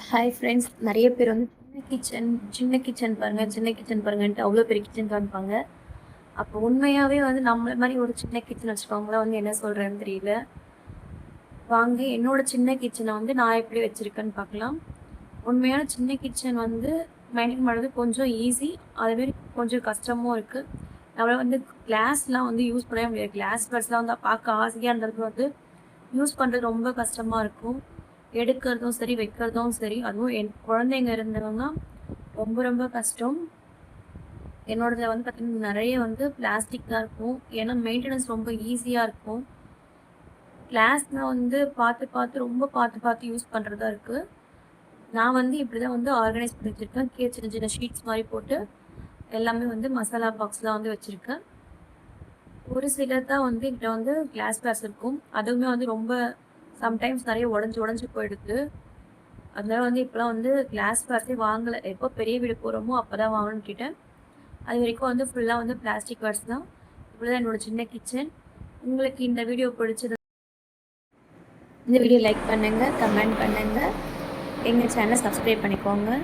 Hi friends. நிறைய பேர் வந்து சின்ன கிச்சன் பாருங்க, சின்ன கிச்சன் பாருங்கன்ட்டு அவ்வளோ பெரிய கிச்சன் காமிப்பாங்க. அப்போ உண்மையாகவே வந்து நம்மள மாதிரி ஒரு சின்ன கிச்சன் வச்சுருக்கவங்களாம் வந்து என்ன சொல்கிறேன்னு தெரியல. வாங்க என்னோட சின்ன கிச்சனை வந்து நான் எப்படி வச்சுருக்கேன்னு பார்க்கலாம். உண்மையான சின்ன கிச்சன் வந்து மெயின்டைன் பண்ணுறது கொஞ்சம் ஈஸி, அதுமாரி கொஞ்சம் கஷ்டமும் இருக்குது. நம்மளால் வந்து கிளாஸ்லாம் வந்து யூஸ் பண்ணவே முடியாது. கிளாஸ் பர்ஸ்லாம் வந்து பார்க்க ஆசையாக இருந்தது வந்து யூஸ் பண்ணுறது ரொம்ப கஷ்டமாக இருக்கும். எடுக்கிறதும் சரி, வைக்கிறதும் சரி, அதுவும் என் குழந்தைங்க இருந்தவங்கன்னா ரொம்ப ரொம்ப கஷ்டம். என்னோடதுல வந்து பார்த்தீங்கன்னா நிறைய வந்து பிளாஸ்டிக் தான் இருக்கும். ஏன்னா மெயின்டெனன்ஸ் ரொம்ப ஈஸியாக இருக்கும். கிளாஸ்னால் வந்து பார்த்து யூஸ் பண்ணுறதா இருக்குது. நான் வந்து இப்படி தான் வந்து ஆர்கனைஸ் பண்ணி வச்சுருக்கேன். கீழே சின்ன சின்ன ஷீட்ஸ் மாதிரி போட்டு எல்லாமே வந்து மசாலா பாக்ஸ்லாம் வந்து வச்சுருக்கேன். ஒரு சிலர் தான் வந்து என்கிட்ட வந்து கிளாஸ் இருக்கும். அதுவுமே வந்து ரொம்ப சம்டைம்ஸ் நிறைய உடஞ்சி போயிடுது. அதனால வந்து இப்போலாம் வந்து கிளாஸ் வேர்ஸே வாங்கலை. எப்போ பெரிய வீடு போகிறோமோ அப்போ தான் வாங்கணும்னு கேட்டேன். அது வரைக்கும் வந்து ஃபுல்லாக வந்து பிளாஸ்டிக் வேர்ஸ் தான். இப்படி தான் என்னோடய சின்ன கிச்சன். உங்களுக்கு இந்த வீடியோ பிடிச்சது, இந்த வீடியோ லைக் பண்ணுங்கள், கமெண்ட் பண்ணுங்கள், எங்கள் சேனலை சப்ஸ்கிரைப் பண்ணிக்கோங்க.